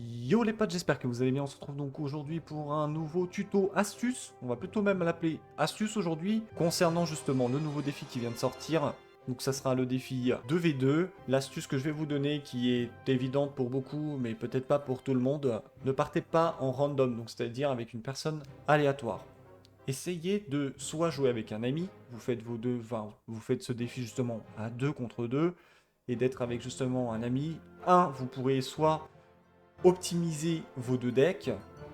Yo les potes, j'espère que vous allez bien. On se retrouve donc aujourd'hui pour un nouveau tuto astuce. On va plutôt même l'appeler astuce aujourd'hui, concernant justement le nouveau défi qui vient de sortir. Donc ça sera le défi 2v2. L'astuce que je vais vous donner, qui est évidente pour beaucoup, mais peut-être pas pour tout le monde, ne partez pas en random, donc c'est-à-dire avec une personne aléatoire. Essayez de soit jouer avec un ami, vous faites vos deux, enfin, vous faites ce défi justement à 2 contre 2, et d'être avec justement un ami. Vous pourrez soit optimiser vos deux decks,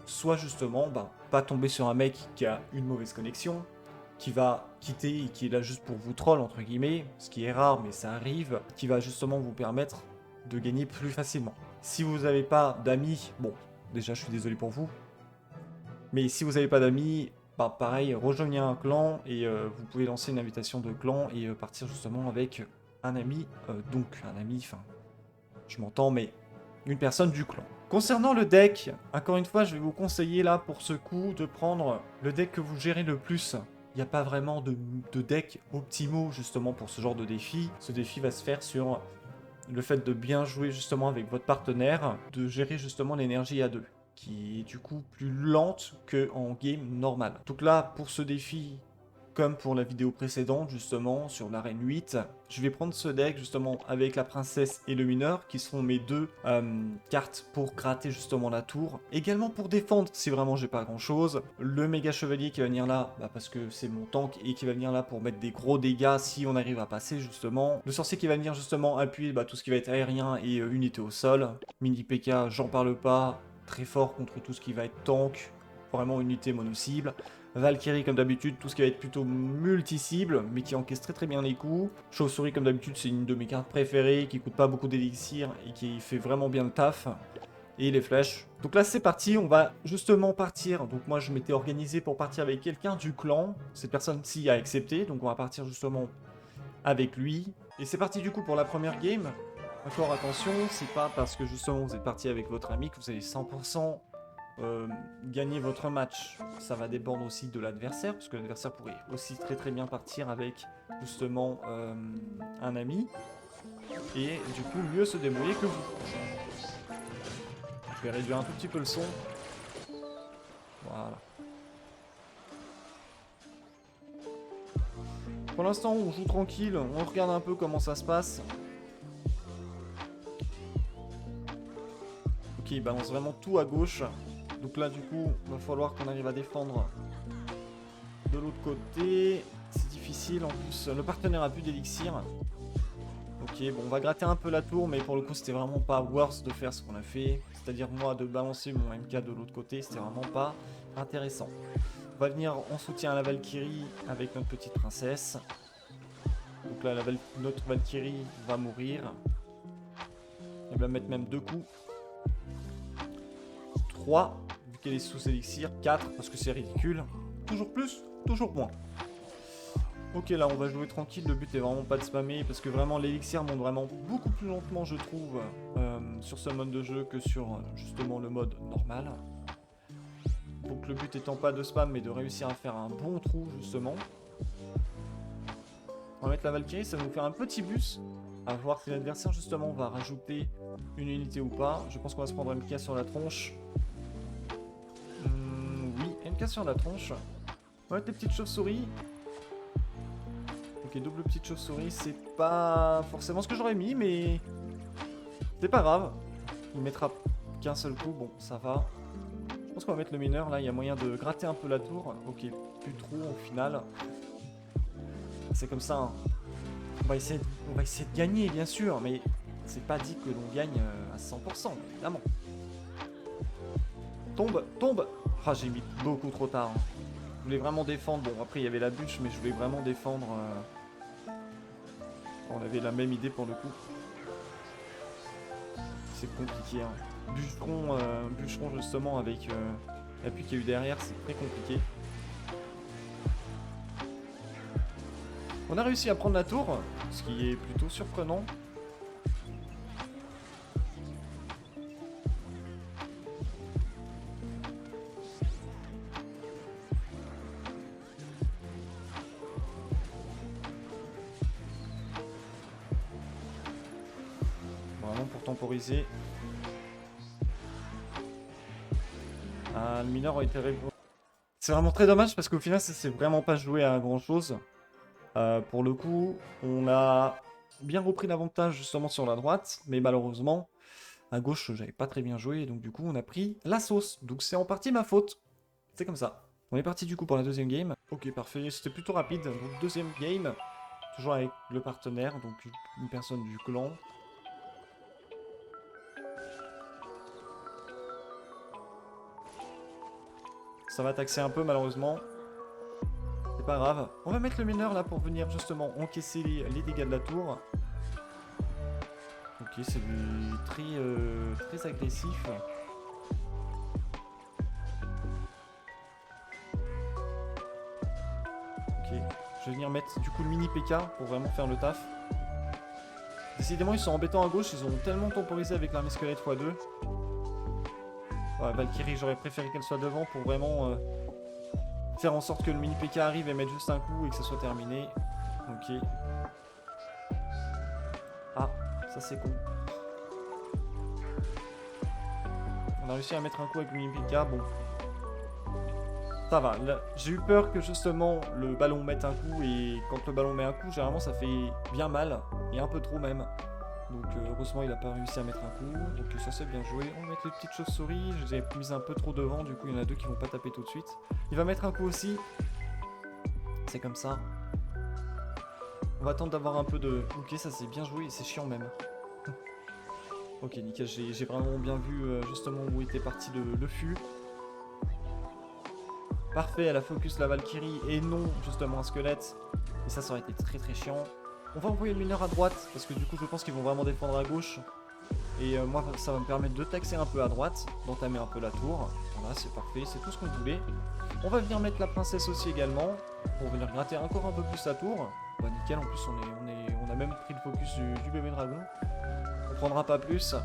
soit justement pas tomber sur un mec qui a une mauvaise connexion, qui va quitter et qui est là juste pour vous troll entre guillemets, ce qui est rare mais ça arrive, qui va justement vous permettre de gagner plus facilement. Si vous n'avez pas d'amis, bon, déjà je suis désolé pour vous, mais si vous n'avez pas d'amis, pareil, rejoignez un clan et vous pouvez lancer une invitation de clan et partir justement avec un ami, donc un ami, enfin, je m'entends, mais une personne du clan. Concernant le deck, encore une fois, je vais vous conseiller là pour ce coup de prendre le deck que vous gérez le plus. Il n'y a pas vraiment de deck optimaux justement pour ce genre de défi. Ce défi va se faire sur le fait de bien jouer justement avec votre partenaire, de gérer justement l'énergie à deux, qui est du coup plus lente qu'en game normal. Donc là, pour ce défi, comme pour la vidéo précédente justement sur l'arène 8, je vais prendre ce deck justement avec la princesse et le mineur qui seront mes deux cartes pour gratter justement la tour. Également pour défendre si vraiment j'ai pas grand chose. Le méga chevalier qui va venir là parce que c'est mon tank et qui va venir là pour mettre des gros dégâts si on arrive à passer justement. Le sorcier qui va venir justement appuyer tout ce qui va être aérien et unité au sol. Mini PK, j'en parle pas, très fort contre tout ce qui va être tank, vraiment unité mono-cible. Valkyrie comme d'habitude, tout ce qui va être plutôt multi-cible, mais qui encaisse très bien les coups. Chauve-souris comme d'habitude, c'est une de mes cartes préférées, qui coûte pas beaucoup d'élixir et qui fait vraiment bien le taf. Et les flèches. Donc là c'est parti, on va justement partir. Donc moi je m'étais organisé pour partir avec quelqu'un du clan. Cette personne-ci a accepté, donc on va partir justement avec lui. Et c'est parti du coup pour la première game. Encore attention, c'est pas parce que justement vous êtes parti avec votre ami que vous avez 100% gagner votre match. Ça va dépendre aussi de l'adversaire, parce que l'adversaire pourrait aussi très bien partir avec justement un ami, et du coup mieux se débrouiller que vous. Je vais réduire un tout petit peu le son. Voilà. Pour l'instant on joue tranquille, on regarde un peu comment ça se passe. Ok, il balance vraiment tout à gauche. Donc là du coup, il va falloir qu'on arrive à défendre de l'autre côté. C'est difficile, en plus le partenaire a plus d'élixir. Ok, bon, on va gratter un peu la tour, mais pour le coup, c'était vraiment pas worth de faire ce qu'on a fait. C'est-à-dire, moi, de balancer mon MK de l'autre côté, c'était vraiment pas intéressant. On va venir en soutien à la Valkyrie avec notre petite princesse. Donc là, notre Valkyrie va mourir. Elle va mettre même 2 coups. 3, vu qu'elle est sous élixir. 4, parce que c'est ridicule. Toujours plus, toujours moins. Ok, là on va jouer tranquille, le but est vraiment pas de spammer parce que vraiment l'élixir monte vraiment beaucoup plus lentement je trouve sur ce mode de jeu que sur justement le mode normal. Donc le but étant pas de spam mais de réussir à faire un bon trou justement. On va mettre la Valkyrie, ça va nous faire un petit bus. À voir si l'adversaire justement va rajouter une unité ou pas. Je pense qu'on va se prendre MK sur la tronche. Oui, MK sur la tronche. On va mettre les petites chauves-souris. Ok, double petite chauve-souris, c'est pas forcément ce que j'aurais mis, mais c'est pas grave. Il mettra qu'un seul coup, bon, ça va. Je pense qu'on va mettre le mineur, là, il y a moyen de gratter un peu la tour. Ok, plus trop au final. C'est comme ça, hein. On va essayer de gagner, bien sûr, mais c'est pas dit que l'on gagne à 100%, évidemment. Tombe, tombe. Ah, j'ai mis beaucoup trop tard. Hein. Je voulais vraiment défendre. Bon, après, il y avait la bûche, mais je voulais vraiment défendre... On avait la même idée pour le coup. C'est compliqué. Hein. Bûcheron justement avec l'appui qu'il y a eu derrière, c'est très compliqué. On a réussi à prendre la tour, ce qui est plutôt surprenant. Vraiment pour temporiser. Ah, le mineur a été réglé. C'est vraiment très dommage parce qu'au final, ça s'est vraiment pas joué à grand chose. Pour le coup, on a bien repris l'avantage justement sur la droite, mais malheureusement, à gauche, j'avais pas très bien joué, donc du coup, on a pris la sauce. Donc c'est en partie ma faute. C'est comme ça. On est parti du coup pour la deuxième game. Ok, parfait, c'était plutôt rapide. Donc deuxième game, toujours avec le partenaire, donc une personne du clan. Ça va taxer un peu malheureusement. C'est pas grave. On va mettre le mineur là pour venir justement encaisser les dégâts de la tour. Ok, c'est du très agressif. Ok, je vais venir mettre du coup le mini PK pour vraiment faire le taf. Décidément, ils sont embêtants à gauche, ils ont tellement temporisé avec l'armée squelette x2. Ouais, Valkyrie, j'aurais préféré qu'elle soit devant pour vraiment faire en sorte que le mini PK arrive et mettre juste un coup et que ça soit terminé. Ok. Ah, ça c'est con. On a réussi à mettre un coup avec le mini PK, bon. Ça va, j'ai eu peur que justement le ballon mette un coup et quand le ballon met un coup, généralement ça fait bien mal, et un peu trop même. Donc heureusement il a pas réussi à mettre un coup, donc ça c'est bien joué. On va mettre les petites chauves-souris, je les ai mises un peu trop devant, du coup il y en a deux qui vont pas taper tout de suite. Il va mettre un coup aussi, c'est comme ça. On va attendre d'avoir un peu de... Ok, ça c'est bien joué, c'est chiant même. Ok, nickel, j'ai vraiment bien vu justement où était parti le fût. Parfait, elle a focus la Valkyrie et non justement un squelette. Et ça aurait été très très chiant. On va envoyer le mineur à droite parce que du coup je pense qu'ils vont vraiment défendre à gauche. Et moi ça va me permettre de taxer un peu à droite, d'entamer un peu la tour. Voilà, c'est parfait, c'est tout ce qu'on voulait. On va venir mettre la princesse aussi également pour venir gratter encore un peu plus la tour. Bah nickel, en plus on a même pris le focus du bébé dragon. On prendra pas plus.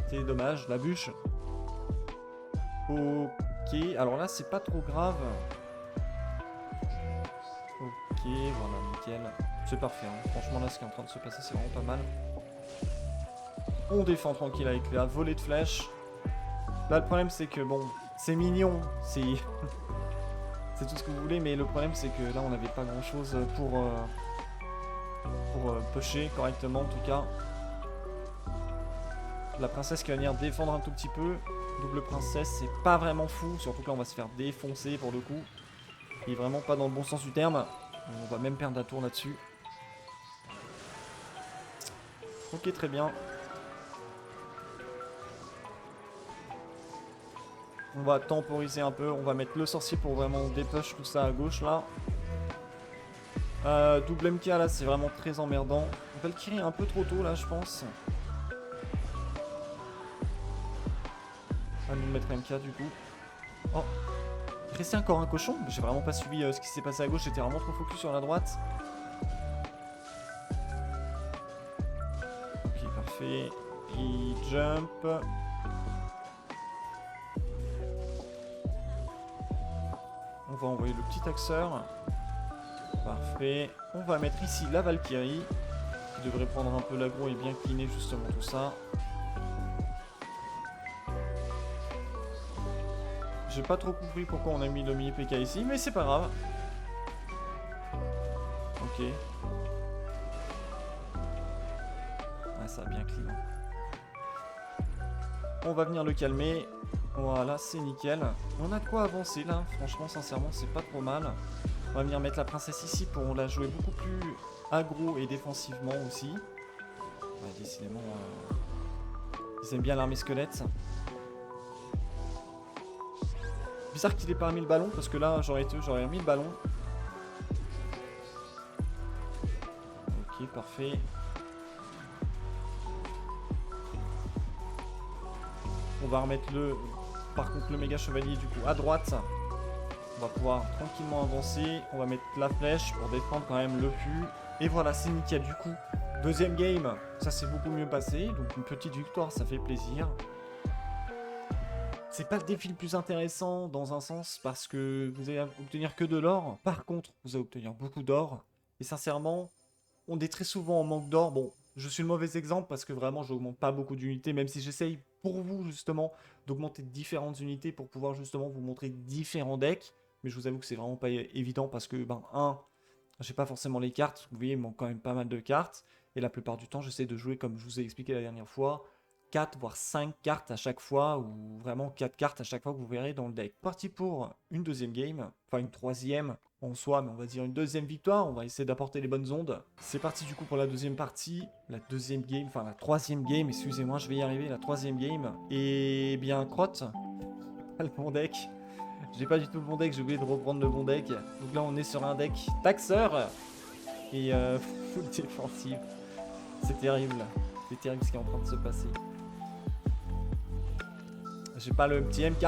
C'est dommage, la bûche. Ok, alors là c'est pas trop grave. Ok, voilà, nickel. C'est parfait, hein. Franchement là ce qui est en train de se passer c'est vraiment pas mal. On défend tranquille avec la volée de flèches. Là le problème c'est que bon, c'est mignon, c'est c'est tout ce que vous voulez, mais le problème c'est que là on n'avait pas grand chose pour pusher correctement en tout cas. La princesse qui va venir défendre un tout petit peu. Double princesse, c'est pas vraiment fou, surtout que là on va se faire défoncer pour le coup. Il est vraiment pas dans le bon sens du terme. On va même perdre la tour là-dessus. Ok, très bien. On va temporiser un peu. On va mettre le sorcier pour vraiment dépush tout ça à gauche là. Double MK là, c'est vraiment très emmerdant. Valkyrie un peu trop tôt là, je pense. On va nous mettre MK du coup. Oh, il restait encore un cochon. J'ai vraiment pas suivi ce qui s'est passé à gauche. J'étais vraiment trop focus sur la droite. Ok, parfait. Il jump. On va envoyer le petit axeur. Parfait. On va mettre ici la Valkyrie. Qui devrait prendre un peu l'aggro et bien cleaner justement tout ça. J'ai pas trop compris pourquoi on a mis le mini PK ici, mais c'est pas grave. Ok. Ah, ça a bien clean. On va venir le calmer. Voilà, c'est nickel. On a de quoi avancer là. Franchement, sincèrement, c'est pas trop mal. On va venir mettre la princesse ici pour la jouer beaucoup plus aggro et défensivement aussi. Ouais, décidément, ils aiment bien l'armée squelette. Bizarre qu'il ait pas mis le ballon parce que là j'aurais mis le ballon. Ok, parfait. On va remettre par contre le méga chevalier du coup à droite. On va pouvoir tranquillement avancer. On va mettre la flèche pour défendre quand même le fût. Et voilà, c'est nickel du coup. Deuxième game, ça s'est beaucoup mieux passé. Donc une petite victoire, ça fait plaisir. C'est pas le défi le plus intéressant dans un sens parce que vous allez obtenir que de l'or. Par contre, vous allez obtenir beaucoup d'or. Et sincèrement, on est très souvent en manque d'or. Bon, je suis le mauvais exemple parce que vraiment, j'augmente pas beaucoup d'unités, même si j'essaye pour vous justement d'augmenter différentes unités pour pouvoir justement vous montrer différents decks. Mais je vous avoue que c'est vraiment pas évident parce que, j'ai pas forcément les cartes. Vous voyez, il manque quand même pas mal de cartes. Et la plupart du temps, j'essaie de jouer, comme je vous ai expliqué la dernière fois, 4 voire 5 cartes à chaque fois, ou vraiment 4 cartes à chaque fois que vous verrez dans le deck. Parti pour une deuxième game, enfin une troisième en soi, mais on va dire une deuxième victoire. On va essayer d'apporter les bonnes ondes. C'est parti du coup pour la deuxième partie, la deuxième game, enfin la troisième game, excusez-moi, je vais y arriver, la troisième game. Et bien, crotte, pas le bon deck. J'ai pas du tout le bon deck, j'ai oublié de reprendre le bon deck. Donc là, on est sur un deck taxeur et full défensif. C'est terrible. C'est terrible ce qui est en train de se passer. J'ai pas le petit MK.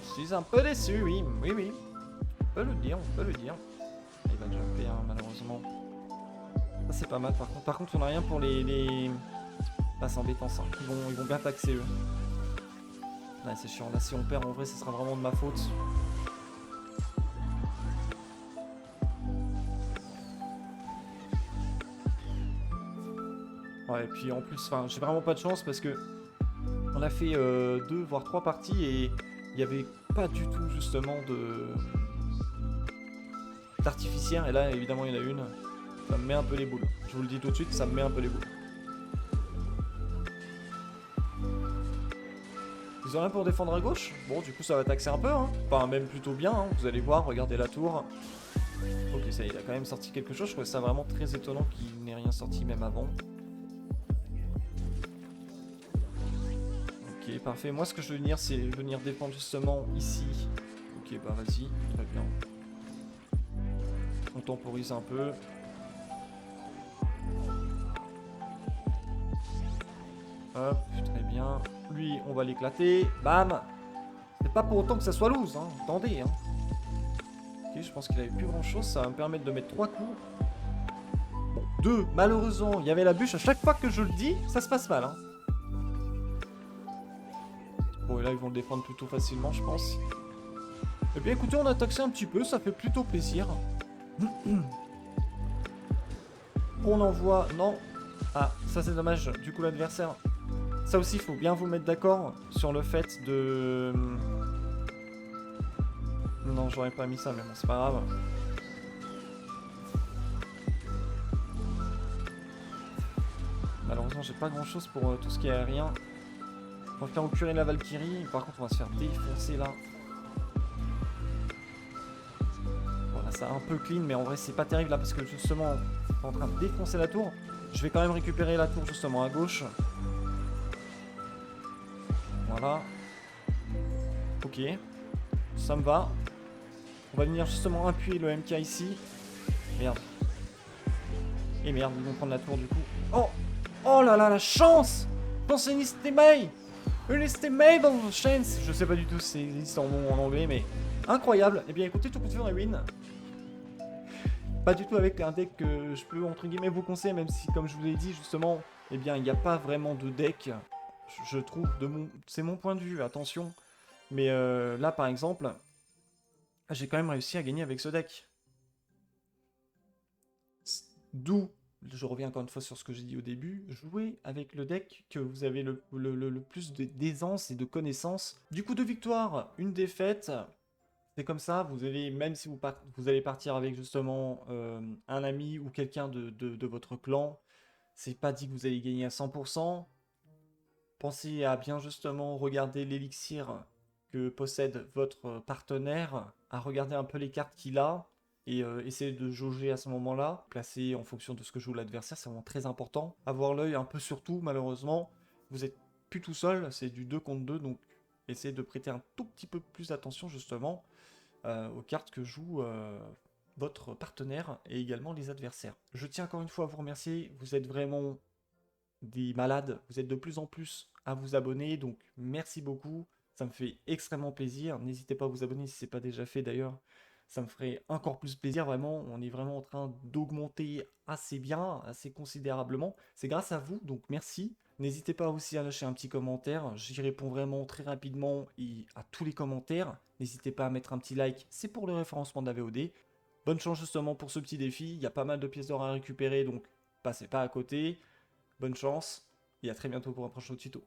Je suis un peu déçu, oui. Oui. On peut le dire, on peut le dire. Il va jumper, hein, malheureusement. Ça, c'est pas mal. Par contre, on a rien pour les... Là, c'est embêtant, ça. Ils vont bien taxer, eux. Ouais, c'est chiant. Là, si on perd, en vrai, ce sera vraiment de ma faute. Ouais, et puis en plus, j'ai vraiment pas de chance parce que on a fait 2 voire 3 parties et il n'y avait pas du tout justement d'artificière. Et là, évidemment, il y en a une. Ça me met un peu les boules. Je vous le dis tout de suite, ça me met un peu les boules. Ils ont rien pour défendre à gauche. Bon, du coup, ça va taxer un peu. Hein. Enfin, même plutôt bien. Hein. Vous allez voir, regardez la tour. Ok, ça, il a quand même sorti quelque chose. Je trouvais ça vraiment très étonnant qu'il n'ait rien sorti même avant. Ok, parfait. Moi, ce que je veux venir, c'est venir défendre justement ici. Ok, bah vas-y, très bien. On temporise un peu. Hop, très bien. Lui, on va l'éclater. Bam. C'est pas pour autant que ça soit loose, hein. Attendez, hein. Ok, je pense qu'il avait plus grand-chose. Ça va me permettre de mettre 3 coups. Bon, 2. Malheureusement, il y avait la bûche. À chaque fois que je le dis, ça se passe mal, hein. Bon, et là, ils vont le défendre plutôt facilement, je pense. Eh bien, écoutez, on a taxé un petit peu. Ça fait plutôt plaisir. On envoie... Non. Ah, ça, c'est dommage. Du coup, l'adversaire... Ça aussi, il faut bien vous mettre d'accord sur le fait de... Non, j'aurais pas mis ça, mais bon, c'est pas grave. Malheureusement, j'ai pas grand-chose pour tout ce qui est aérien. On va faire encurer la Valkyrie. Par contre, on va se faire défoncer là. Voilà, ça a un peu clean, mais en vrai, c'est pas terrible là parce que justement, on est en train de défoncer la tour. Je vais quand même récupérer la tour justement à gauche. Voilà. Ok. Ça me va. On va venir justement appuyer le MK ici. Merde. Et merde, ils vont prendre la tour du coup. Oh! Oh là là, la chance! Pensez une estimate! Une estimate chance! Je sais pas du tout si ça existe en anglais, mais incroyable! Eh bien écoutez, tout compte fait, on a win. Pas du tout avec un deck que je peux entre guillemets vous conseiller, même si comme je vous l'ai dit justement, eh bien il n'y a pas vraiment de deck. Je trouve, c'est mon point de vue, attention. Mais là par exemple, j'ai quand même réussi à gagner avec ce deck. D'où, je reviens encore une fois sur ce que j'ai dit au début, jouez avec le deck que vous avez le plus d'aisance et de connaissances. Du coup, 2 victoires, 1 défaite. C'est comme ça, vous allez, même si vous allez partir avec justement un ami ou quelqu'un de votre clan, c'est pas dit que vous allez gagner à 100%. Pensez à bien justement regarder l'élixir que possède votre partenaire, à regarder un peu les cartes qu'il a, et essayer de jauger à ce moment-là, placer en fonction de ce que joue l'adversaire, c'est vraiment très important. Avoir l'œil un peu sur tout, malheureusement, vous êtes plus tout seul, c'est du 2 contre 2, donc essayez de prêter un tout petit peu plus attention justement aux cartes que joue votre partenaire et également les adversaires. Je tiens encore une fois à vous remercier, vous êtes vraiment des malades, vous êtes de plus en plus à vous abonner, donc merci beaucoup, ça me fait extrêmement plaisir, n'hésitez pas à vous abonner si ce n'est pas déjà fait d'ailleurs, ça me ferait encore plus plaisir, vraiment, on est vraiment en train d'augmenter assez bien, assez considérablement, c'est grâce à vous, donc merci. N'hésitez pas aussi à lâcher un petit commentaire, j'y réponds vraiment très rapidement et à tous les commentaires, n'hésitez pas à mettre un petit like, c'est pour le référencement de la VOD. Bonne chance justement pour ce petit défi, il y a pas mal de pièces d'or à récupérer, donc passez pas à côté. Bonne chance, et à très bientôt pour un prochain tuto.